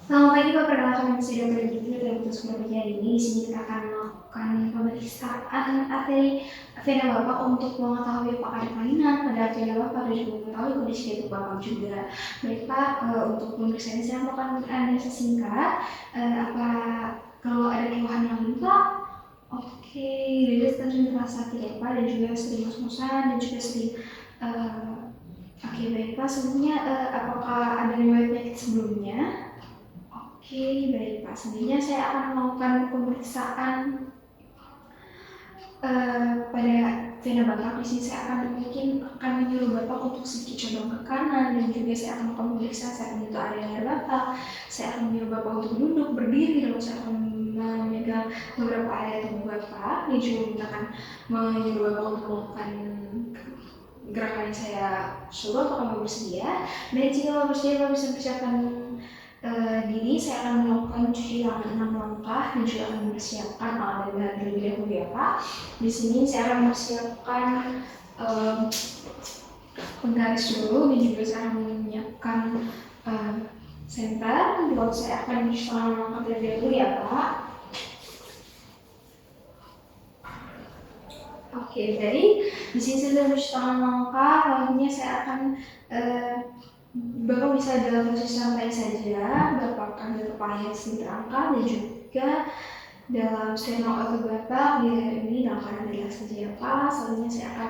Selamat pagi Pak, perkenalkan nama saya Dr. Gigi dari Putus Pagi hari ini. Di sini kita akan melakukan pemeriksaan arteri vena Bapak untuk mengetahui apakah ada kelainan pada vena Bapak dan juga mengetahui kondisi jantung Bapak juga. Baik Pak, untuk pemeriksaan saya melakukan analisis singkat. Apa kalau ada keluhan yang lain Pak? Oke, jadi sering terasa sakit ya Pak, dan juga sering ngos-ngosan dan juga sering oke baik Pak, sebelumnya apakah ada riwayat penyakit sebelumnya? Oke, baik Pak. Selanjutnya saya akan melakukan pemeriksaan pada vena Bapak. Di sini saya akan menyuruh Bapak untuk sedikit condong ke kanan, dan juga saya akan melakukan pemeriksaan. Saya akan menyentuh area leher Bapak. Saya akan menyuruh Bapak untuk duduk, berdiri, lalu saya akan memegang beberapa area tubuh Bapak. Dan juga menyuruh Bapak untuk melakukan gerakan yang saya suruh. Apakah Bapak bersedia? Dan jika Bapak bersedia, Bapak bisa persiapkan diri. Saya akan melakukan cuci tangan 6 langkah dan juga akan mempersiapkan alat dan bahan terlebih dahulu ya Pak. Di sini saya akan mempersiapkan penggaris dulu, dan juga saya akan menyiapkan senter. Lalu saya akan mencuci tangan 6 langkah terlebih dahulu ya Pak. Oke, jadi di sini saya sudah mencuci tangan langkah. Lalunya saya akan Bapak bisa dalam posisi santai saja, Bapak akan kepalanya sedikit terangkat, dan juga dalam sternum otot Bapak di leher ini dalam keadaan relax saja ya Pak. Selanjutnya saya akan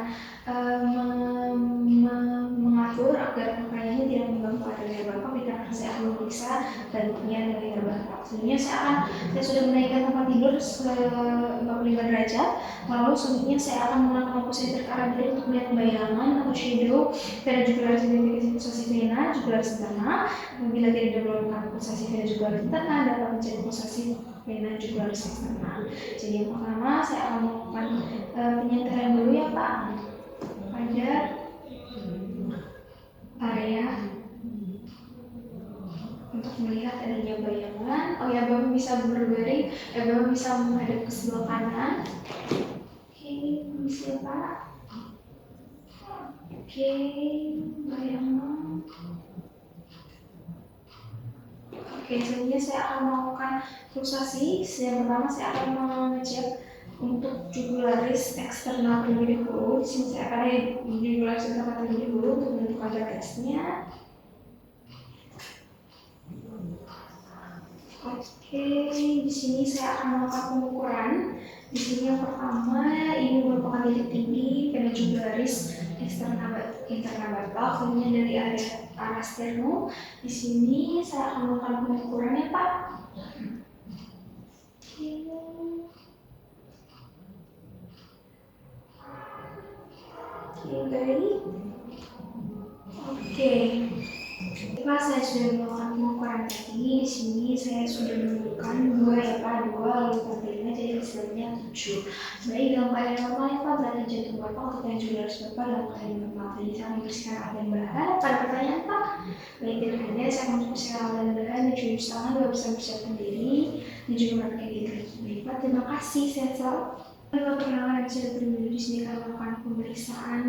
mengatur agar pakaiannya tidak mengganggu pada leher Bapak, karena saya akan memeriksa bentuknya leher Bapak. Selanjutnya saya sudah menaikkan tempat tidur 45 derajat. Lalu selanjutnya saya akan menggunakan lampu senter ke arah kiri untuk melihat bayangan atau shadow pada jugularis identifikasi pulsasi vena, jugularis interna. Apabila tidak melakukan pulsasi vena jugularis interna, dapat mencari pulsasi vena jugularis eksterna. Jadi yang pertama saya akan melakukan penyenteran dulu ya Pak pada area untuk melihat adanya bayangan. Oh ya, Bapak bisa berbaring, Bapak bisa menghadap ke sebelah kanan. Oke, bisa Pak. Oke, bayangan. Oke, selanjutnya saya akan melakukan pulsasi. Yang pertama saya akan mengecek untuk jugularis eksternal terlebih dahulu. Di sini saya akan jugularis eksternal terlebih dahulu untuk menentukan tesnya. Oke, di sini saya akan melakukan pengukuran. Di sini yang pertama ini merupakan titik tinggi pada jugularis eksterna Bapak, kemudian dari arah sternum. Di sini saya akan melakukan pengukurannya Pak. Oke, baik. Oke. Pak, saya sudah melakukan pengukuran tadi. Di sini saya sudah menemukan 2 ya Pak, 2 lalu tambahnya jadi hasilnya 7. Baik, dalam keadaan normal ya Pak, berarti jantung Bapak untuk yang jugularis Bapak dalam keadaan normal. Jadi saya membersihkan alat dan bahan. Pada pertanyaan Pak, baik daripada saya akan membersihkan alat dan bahan dan juga cuci tangan, Bapak bisa mempersiapkan diri dan juga memakai diri. Baik Pak, terima kasih, sehat selalu. Perkenalan saya terlebih di sini akan melakukan pemeriksaan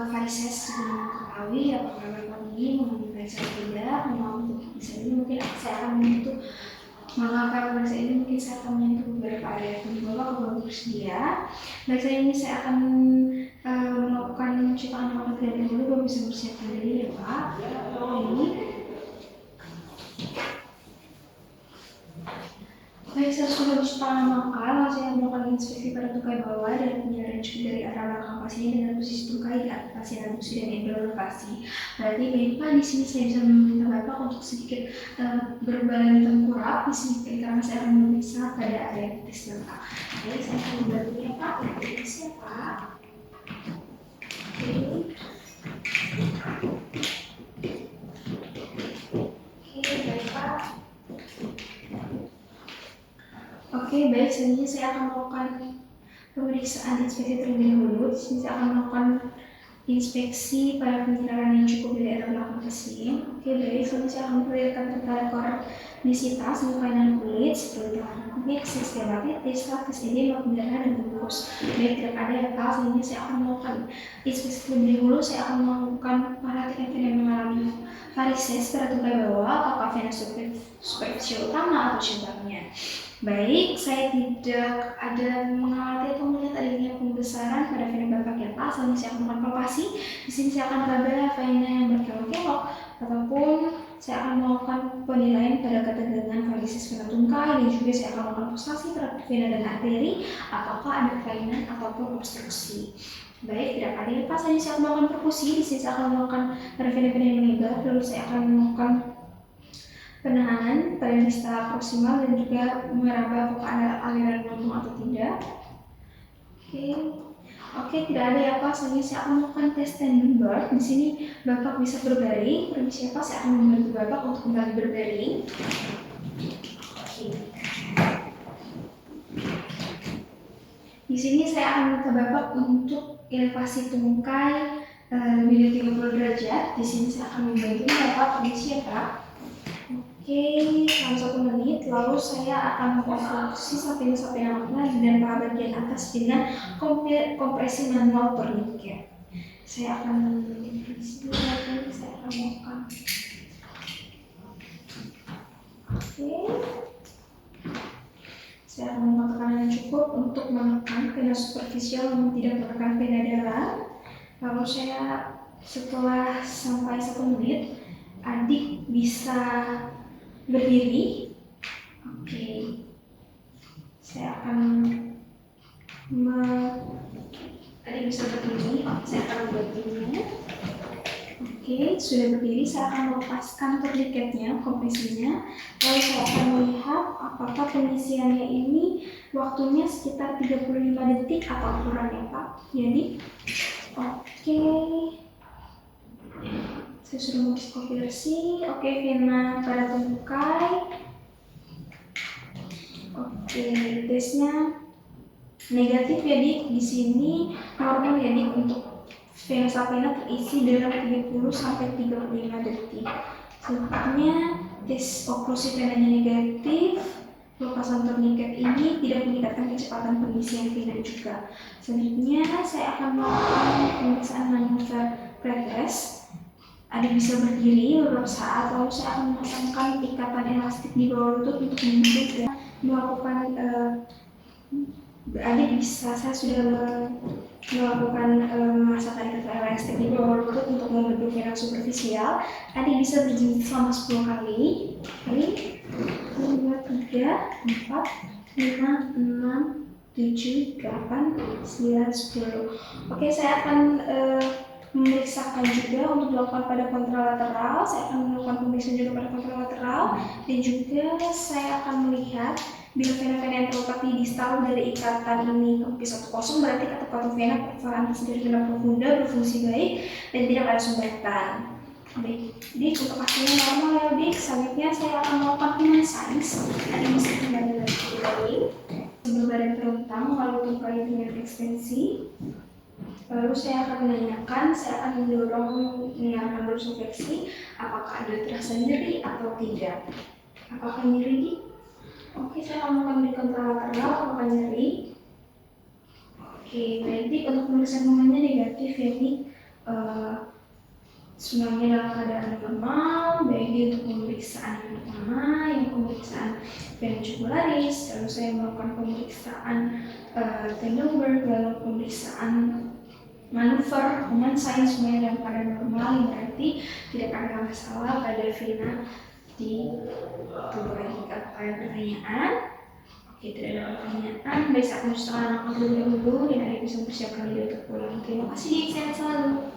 varises sebelum mengetahui apakah Bapak ini mengalami varises atau tidak. Untuk bisa ini mungkin saya akan menyentuh mengangkat varises ini, mungkin saya akan menyentuh beberapa area tubuh Bapak kalau bersedia. Baik, saya akan melakukan cuci tangan Bapak terlebih dahulu. Bapak bisa bersiapkan diri ya Pak. Ini. Baik, saya sudah mencuci tangan langkah, lalu saya melakukan inspeksi pada tungkai bawah dan penyaringan juga dari arah belakang pasien dengan posisi tungkai di atas pasien abduksi dan endorofasi. Berarti baik Pak, di sini saya bisa meminta Bapak untuk sedikit berbalan tengkurap di sini karena saya akan memeriksa pada area titis Bapak. Baik, saya akan membantu ya Pak. Siap Pak. Oke, baik Pak. Oke, baik, selanjutnya saya akan melakukan pemeriksaan inspeksi terlebih dahulu. Di sini saya akan melakukan inspeksi pada penyerahan yang cukup di daerah belakang pasien. Oke, baik, selanjutnya saya akan memperlihatkan tentang koronisitas, kelainan kulit seperti kulit, sistematitis, status edema, pendarahan, dan glukus. Baik, tidak ada ya Pak. Selanjutnya saya akan melakukan inspeksi terlebih dahulu. Saya akan melakukan perhatian yang mengalami varises pada tungkai bawah, apakah vena superficial utama atau cabangnya. Baik, saya tidak ada mengamati atau melihat adanya pembesaran pada vena bapak ya Pak. Selanjutnya saya akan melakukan palpasi. Di sini saya akan meraba vena yang berkelok-kelok, ataupun saya akan melakukan penilaian pada ketegangan varises vena tungkai, dan juga saya akan melakukan pulsasi terhadap vena dan arteri, apakah ada kelainan ataupun obstruksi. Baik, tidak ada ya Pak. Selanjutnya saya akan melakukan perkusi. Di sini saya akan melakukan pada vena-vena yang melebar, lalu saya akan melakukan penahanan pada distal proksimal dan juga meraba apakah ada aliran jantung atau tidak. Oke, tidak ada ya Pak. Selanjutnya saya akan melakukan tes standing bird. Di sini Bapak bisa berbaring. Permisi ya Pak, saya akan membantu Bapak untuk kembali berbaring. Di sini saya akan minta Bapak untuk elevasi tungkai lebih dari 30 derajat. Di sini saya akan membantu Bapak. Permisi ya Pak. Oke, selama 1 menit, lalu saya akan memfokusi sampai lagi dan paha bagian atas dengan kompresi manual tourniquet. Saya akan melakukan. Oke, saya akan melakukan tekanan yang cukup untuk menekan vena superficial namun tidak menekan vena dalam. Lalu saya setelah sampai 1 menit, adik bisa berdiri. Oke, saya akan adik bisa berdiri. Saya akan membantunya. Oke, sudah berdiri. Saya akan melepaskan tourniquetnya, kompresinya. Lalu saya akan melihat apakah pengisiannya ini waktunya sekitar 35 detik atau kurang ya Pak. Jadi, oke. Saya sudah mengkonversi. Oke, vena pada tungkai. Oke, tesnya negatif ya Dik. Di sini normal ya Dik untuk vena sapena terisi dalam 30 sampai 35 detik. Selanjutnya tes oklusi venanya negatif. Lepasan tourniquet ini tidak meningkatkan kecepatan pengisian vena juga. Selanjutnya saya akan melakukan pemeriksaan manuver pretest. Adik bisa berdiri beberapa saat, lalu saya akan memasangkan ikatan elastik di bawah lutut untuk membentuk dan melakukan adik bisa, saya sudah melakukan memasangkan ikatan elastik di bawah lutut untuk membentuk vena superficial. Adik bisa berdiri selama 10 kali. 1, 2, 3, 4, 5, 6, 7, 8, 9, 10. Oke, saya akan memeriksakan juga untuk dilakukan pada kontralateral. Saya akan melakukan pemeriksaan juga pada kontralateral, dan juga saya akan melihat bila vena-vena yang terletak di distal dari ikatan ini kempis atau kosong, berarti kata patu vena perforamis dari vena profunda berfungsi baik dan tidak ada sumbatan. Baik, jadi untuk hasilnya normal ya Dik. Selanjutnya saya akan melakukan human science. Ada bisa kembali lagi berbadan terlentang lalu tungkai dengan ekstensi. Lalu saya akan menanyakan, saya akan mendorong mengarahkan lurus fleksi, apakah ada terasa nyeri atau tidak. Apakah nyeri? Oke, saya akan melakukan di kontralateral, apakah nyeri? Oke, baik, untuk pemeriksaan momennya negatif ya Dik. Semuanya dalam keadaan normal, baik untuk pemeriksaan yang pertama, yang pemeriksaan vena jugularis, lalu saya melakukan pemeriksaan Tendelberg, lalu pemeriksaan manuver, human science, semuanya dalam keadaan normal, yang berarti tidak ada masalah pada vena di tubuh ini. Apakah ada pertanyaan? Oke, tidak ada pertanyaan. Baik, saya akan menceritakan anak dulu dan ada bisa mempersiapkan diri untuk pulang. Terima kasih, sehat selalu.